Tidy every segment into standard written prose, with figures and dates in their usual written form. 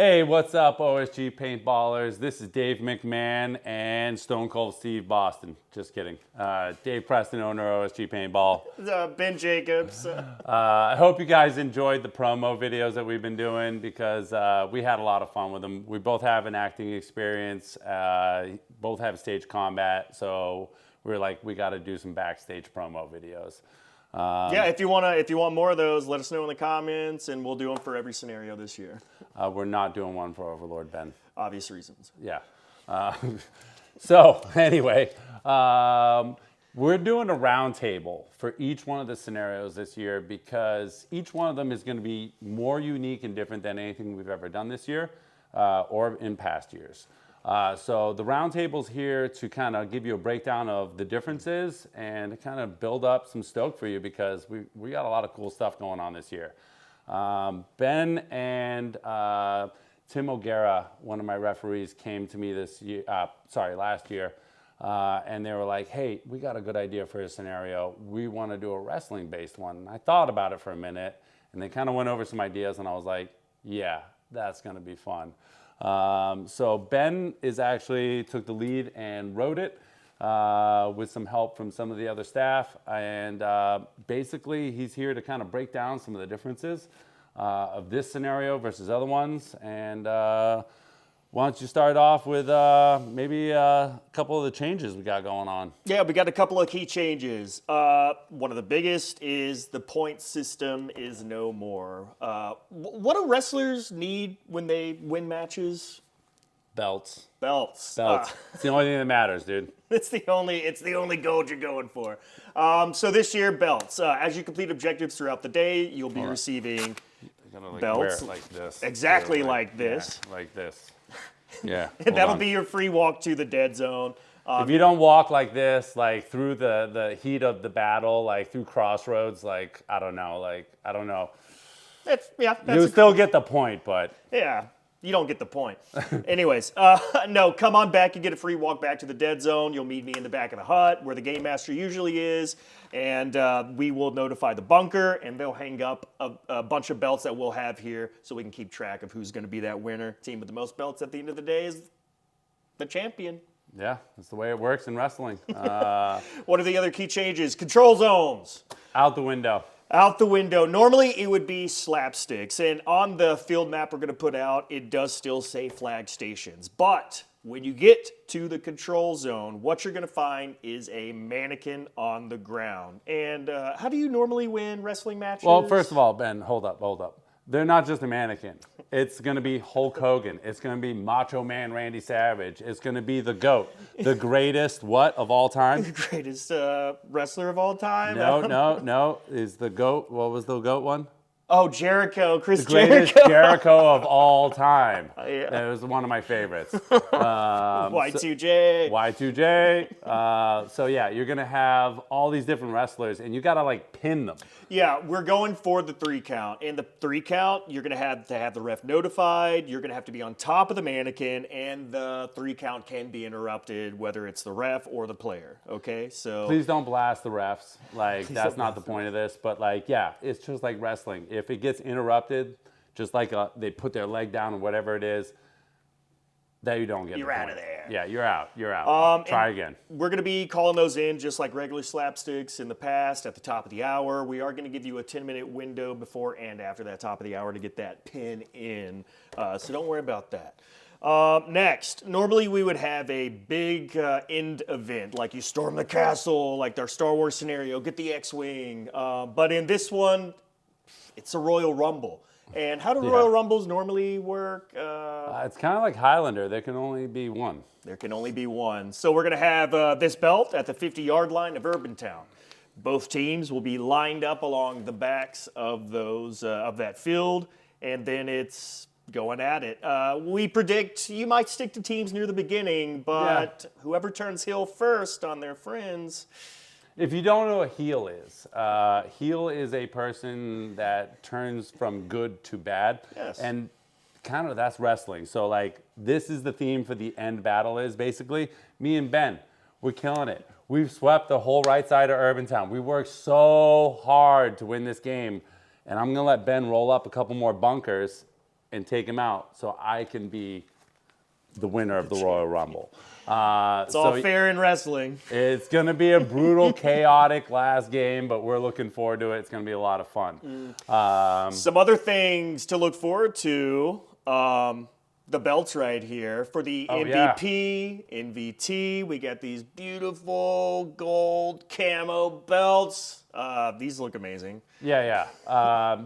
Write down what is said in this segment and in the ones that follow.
Hey, what's up, OSG paintballers? This is Dave McMahon and Stone Cold Steve Boston. Just kidding. Dave Preston, owner of OSG Paintball. Ben Jacobs. I hope you guys enjoyed the promo videos that we've been doing because we had a lot of fun with them. We both have an acting experience, both have stage combat, so we were like, we got to do some backstage promo videos. Yeah, if you want more of those, let us know in the comments, and we'll do them for every scenario this year. We're not doing one for Overlord, Ben. Obvious reasons. Yeah. So anyway, we're doing a round table for each one of the scenarios this year because each one of them is going to be more unique and different than anything we've ever done this year or in past years. So the round table's here to kind of give you a breakdown of the differences and to kind of build up some stoke for you because we got a lot of cool stuff going on this year. Ben and Tim O'Gara, one of my referees, came to me last year, and they were like, hey, we got a good idea for a scenario. We want to do a wrestling-based one. And I thought about it for a minute, and they kind of went over some ideas, and I was like, yeah, that's going to be fun. So Ben actually took the lead and wrote it with some help from some of the other staff. And basically, he's here to kind of break down some of the differences of this scenario versus other ones. And why don't you start off with maybe a couple of the changes we got going on? Yeah, we got a couple of key changes. One of the biggest is the point system is no more. What do wrestlers need when they win matches? Belts. Belts. It's the only thing that matters, dude. It's the only gold you're going for. So this year, belts. As you complete objectives throughout the day, you'll be receiving belts. Wear it like this. Exactly like this. Yeah, like this. Yeah. That'll be your free walk to the dead zone. If you don't walk like this, like through the heat of the battle, like through crossroads, like I don't know. You still get the point, but yeah, you don't get the point. Anyways, no, come on back. You get a free walk back to the dead zone. You'll meet me in the back of the hut where the game master usually is, and we will notify the bunker, and they'll hang up a bunch of belts that we'll have here so we can keep track of who's going to be that winner. Team with the most belts at the end of the day is the champion. Yeah, that's the way it works in wrestling. What are the other key changes? Control zones. Out the window. Out the window. Normally it would be slapsticks, and on the field map we're going to put out, it does still say flag stations. But when you get to the control zone, what you're going to find is a mannequin on the ground. And how do you normally win wrestling matches? Well, first of all, Ben, hold up. They're not just a mannequin. It's going to be Hulk Hogan. It's going to be Macho Man Randy Savage. It's going to be the GOAT. The greatest what of all time? The greatest wrestler of all time? No. Is the GOAT, what was the GOAT one? Oh, Jericho. The greatest Jericho of all time. Yeah. That was one of my favorites. Y2J. Y2J. So yeah, you're going to have all these different wrestlers, and you got to like pin them. Yeah, we're going for the 3 count. And the 3 count, you're going to have the ref notified. You're going to have to be on top of the mannequin, and the 3 count can be interrupted, whether it's the ref or the player. Okay, so please don't blast the refs. Like that's not the point of this. But like, yeah, it's just like wrestling. If it gets interrupted, just like they put their leg down or whatever it is, that you don't get. You're out of there. Yeah, you're out. Try again. We're going to be calling those in just like regular slapsticks in the past at the top of the hour. We are going to give you a 10-minute window before and after that top of the hour to get that pin in. So don't worry about that. Next, normally we would have a big end event, like you storm the castle, like our Star Wars scenario, get the X-Wing. But in this one, it's a Royal Rumble. And how do Royal Rumbles normally work? It's kind of like Highlander. There can only be one. There can only be one. So we're going to have this belt at the 50-yard line of Urbantown. Both teams will be lined up along the backs of that field, and then it's going at it. We predict you might stick to teams near the beginning, but whoever turns heel first on their friends. If you don't know what heel is a person that turns from good to bad. Yes. And kind of that's wrestling. So like this is the theme for the end battle is basically me and Ben, we're killing it. We've swept the whole right side of Urbantown. We worked so hard to win this game. And I'm going to let Ben roll up a couple more bunkers and take him out so I can be the winner of the Royal Rumble. It's all fair in wrestling. It's going to be a brutal, chaotic last game, but we're looking forward to it. It's going to be a lot of fun. Some other things to look forward to. The belts right here. For the MVP, NVT, we got these beautiful gold camo belts. These look amazing. Yeah.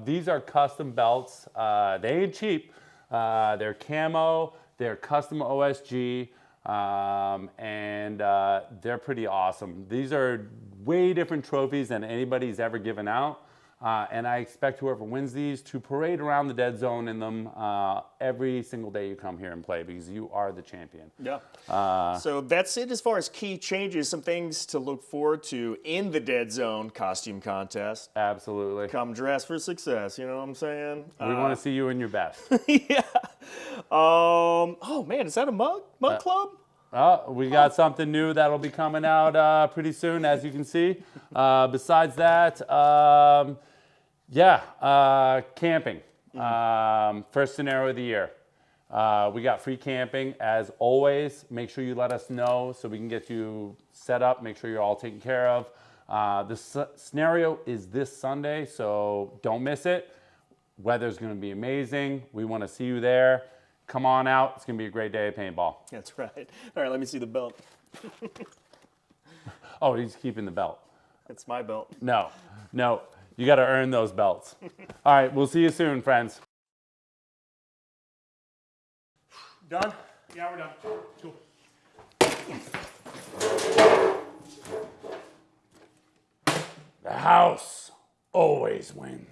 These are custom belts. They ain't cheap. They're camo. They're custom OSG. And they're pretty awesome. These are way different trophies than anybody's ever given out. And I expect whoever wins these to parade around the dead zone in them every single day you come here and play, because you are the champion. Yeah. So that's it as far as key changes. Some things to look forward to in the dead zone costume contest. Absolutely. Come dressed for success. You know what I'm saying? We want to see you in your best. Yeah. Oh man, is that a mug club? We got something new that'll be coming out pretty soon, as you can see. Besides that, camping. First scenario of the year. We got free camping, as always. Make sure you let us know so we can get you set up, make sure you're all taken care of. The scenario is this Sunday, so don't miss it. Weather's going to be amazing. We want to see you there. Come on out. It's going to be a great day of paintball. That's right. All right, let me see the belt. Oh, he's keeping the belt. It's my belt. No. You got to earn those belts. All right, we'll see you soon, friends. Done? Yeah, we're done. Cool. The house always wins.